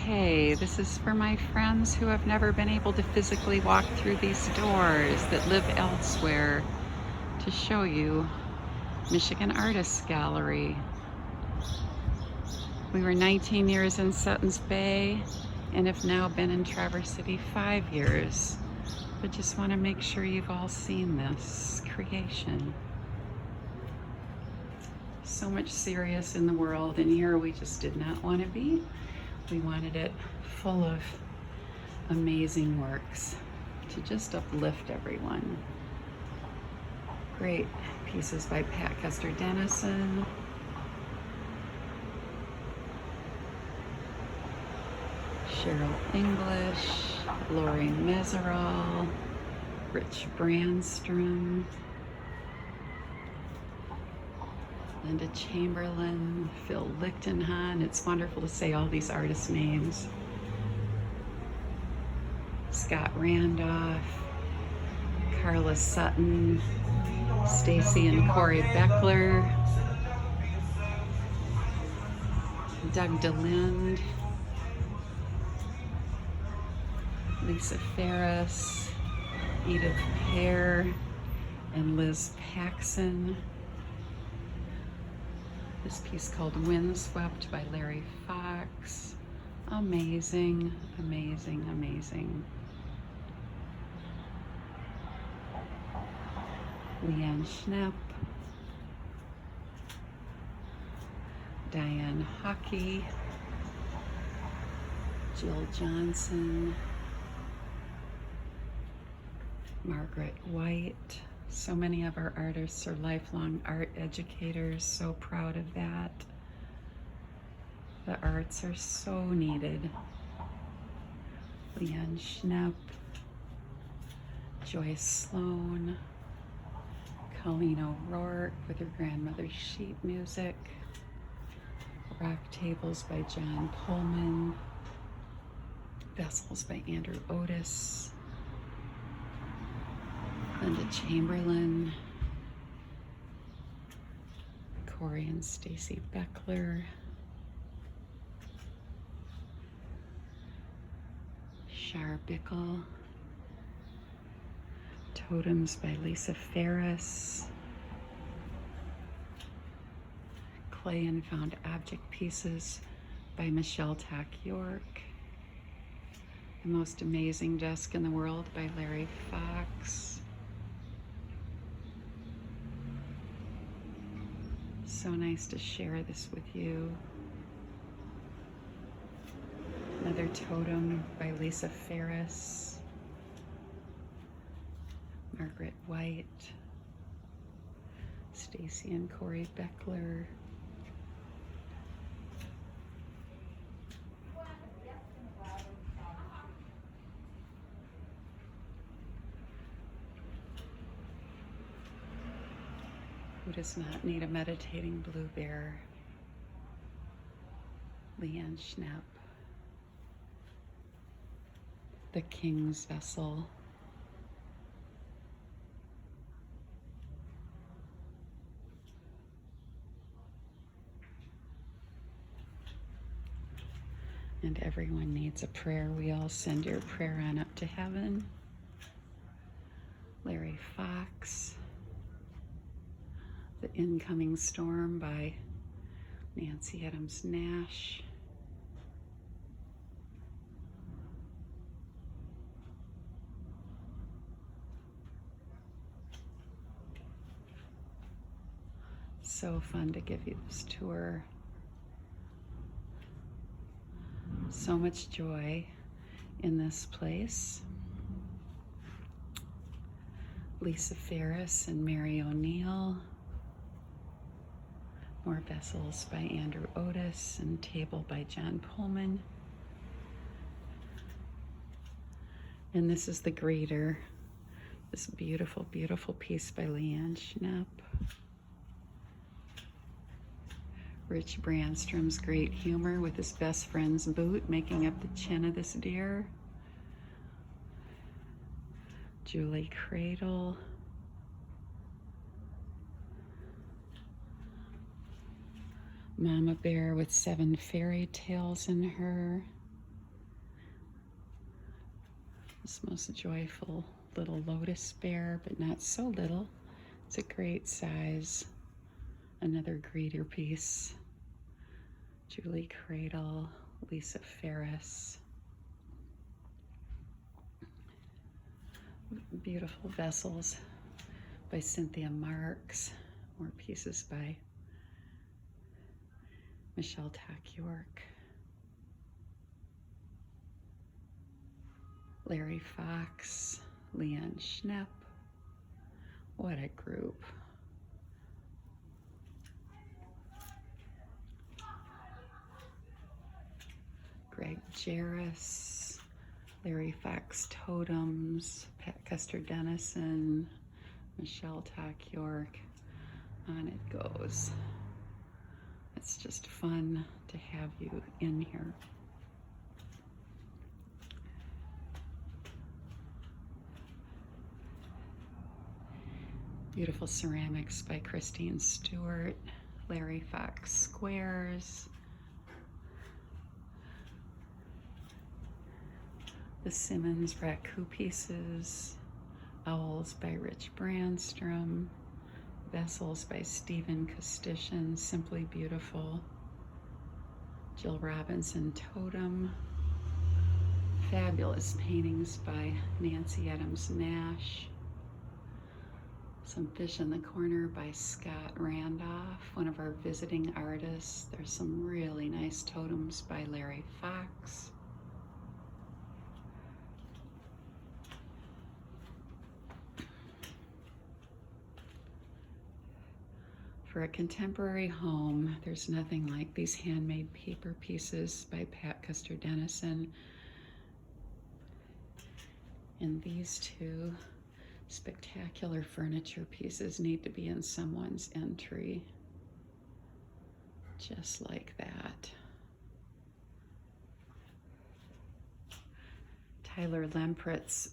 Okay, this is for my friends who have never been able to physically walk through these doors that live elsewhere to show you Michigan Artists Gallery. We were 19 years in Suttons Bay and have now been in Traverse City 5 years. But just want to make sure you've all seen this creation. So much serious in the world, and here we just did not want to be. We wanted it full of amazing works to just uplift everyone. Great pieces by Pat Custer Dennison, Cheryl English, Lori Meseral, Rich Brandstrom, Linda Chamberlain, Phil Lichtenhahn. It's wonderful to say all these artists' names. Scott Randolph, Carla Sutton, Stacy and Corey Beckler, Doug DeLinde, Lisa Ferris, Edith Pear, and Liz Paxson. This piece called Windswept by Larry Fox. Amazing, amazing, amazing. Leanne Schnepp, Diane Hockey, Jill Johnson, Margaret White. So many of our artists are lifelong art educators, so proud of that. The arts are so needed. Leanne Schnepp, Joyce Sloan, Colleen O'Rourke with her grandmother's sheet music, Rock Tables by John Pullman, Vessels by Andrew Otis, Linda Chamberlain, Corey and Stacy Beckler, Shar Bickle, Totems by Lisa Ferris, Clay and Found Object Pieces by Michelle Tack York, The Most Amazing Desk in the World by Larry Fox. So nice to share this with you. Another totem by Lisa Ferris, Margaret White, Stacy and Corey Beckler, Who Does Not Need a Meditating Blue Bear, Leanne Schnepp, The King's Vessel, and Everyone Needs a Prayer. We all send your prayer on up to heaven. Larry Fox, The Incoming Storm by Nancy Adams Nash, so fun to give you this tour. So much joy in this place. Lisa Ferris and Mary O'Neill. More Vessels by Andrew Otis and Table by John Pullman. And this is The Greeter. This beautiful, beautiful piece by Leanne Schnepp. Rich Brandstrom's great humor with his best friend's boot making up the chin of this deer. Julie Cradle. Mama Bear with 7 fairy tales in her. This most joyful little lotus bear, but not so little. It's a great size. Another greeter piece. Julie Cradle, Lisa Ferris. Beautiful vessels by Cynthia Marks. More pieces by Michelle Tack-York. Larry Fox, Leanne Schnepp. What a group. Greg Jarris, Larry Fox Totems, Pat Custer Dennison, Michelle Tack-York. On it goes. It's just fun to have you in here. Beautiful ceramics by Christine Stewart, Larry Fox Squares, the Simmons Raku pieces, Owls by Rich Brandstrom, Vessels by Stephen Costician, Simply Beautiful, Jill Robinson Totem, fabulous paintings by Nancy Adams Nash, some Fish in the Corner by Scott Randolph, one of our visiting artists. There's some really nice totems by Larry Fox. For a contemporary home, there's nothing like these handmade paper pieces by Pat Custer Dennison. And these two spectacular furniture pieces need to be in someone's entry. Just like that. Tyler Lemprett's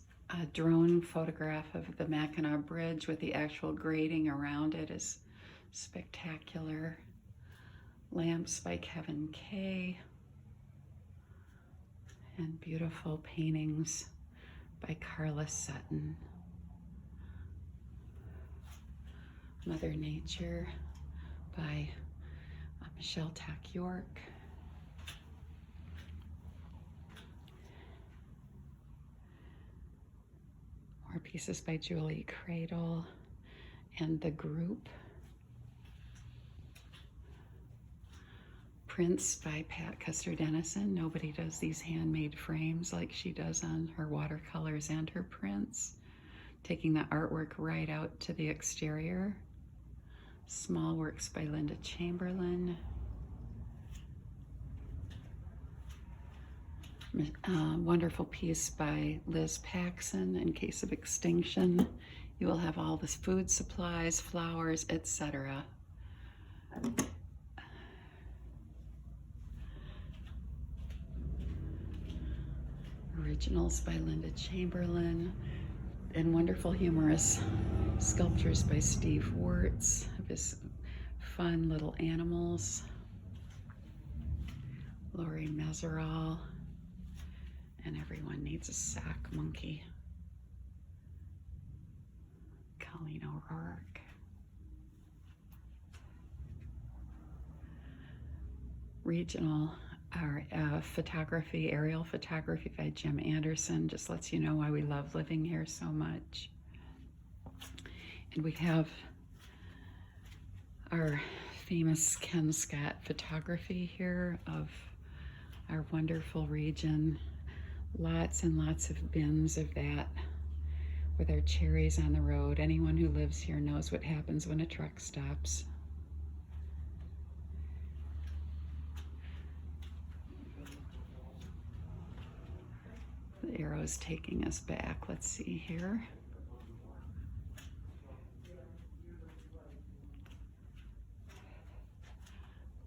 drone photograph of the Mackinac Bridge with the actual grading around it is spectacular. Lamps by Kevin Kay. And beautiful paintings by Carla Sutton. Mother Nature by Michelle Tack-York. More pieces by Julie Cradle and The Group. Prints by Pat Custer Dennison. Nobody does these handmade frames like she does on her watercolors and her prints. Taking the artwork right out to the exterior. Small works by Linda Chamberlain. Wonderful piece by Liz Paxson, In Case of Extinction. You will have all the food supplies, flowers, etc. Originals by Linda Chamberlain. And wonderful humorous sculptures by Steve Wertz of his fun little animals. Lori Meserol, and Everyone Needs a Sock Monkey. Colleen O'Rourke. Regional photography, aerial photography by Jim Anderson. Just lets you know why we love living here so much. And we have our famous Ken Scott photography here of our wonderful region. Lots and lots of bins of that with our cherries on the road. Anyone who lives here knows what happens when a truck stops. The arrow's taking us back. Let's see here.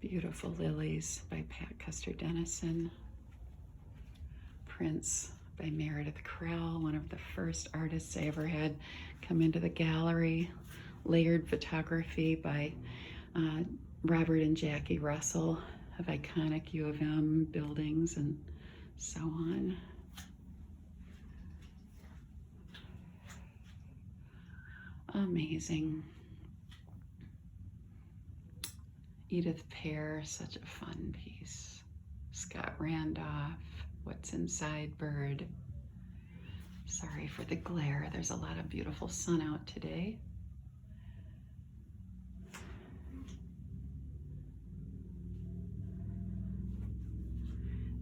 Beautiful Lilies by Pat Custer Dennison. Prints by Meredith Krell, one of the first artists I ever had come into the gallery. Layered photography by Robert and Jackie Russell of iconic U of M buildings and so on. Amazing. Edith Pear, such a fun piece. Scott Randolph, What's Inside Bird. Sorry for the glare. There's a lot of beautiful sun out today.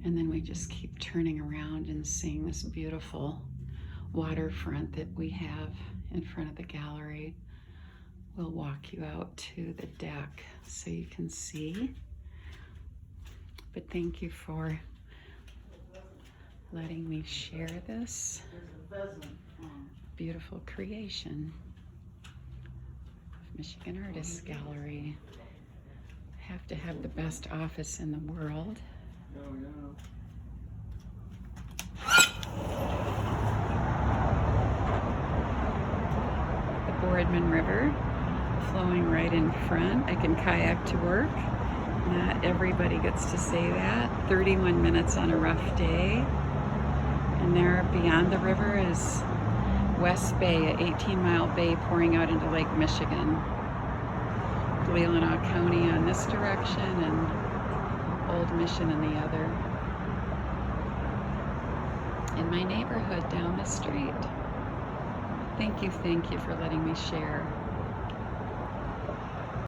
And then we just keep turning around and seeing this beautiful waterfront that we have in front of the gallery. We'll walk you out to the deck so you can see. But thank you for letting me share this beautiful creation of Michigan Artists Gallery. Have to have the best office in the world. The Boardman River flowing right in front. I can kayak to work. Not everybody gets to say that. 31 minutes on a rough day. And there beyond the river is West Bay, an 18-mile bay pouring out into Lake Michigan. Leelanau County on this direction and Old Mission in the other. In my neighborhood down the street. Thank you for letting me share.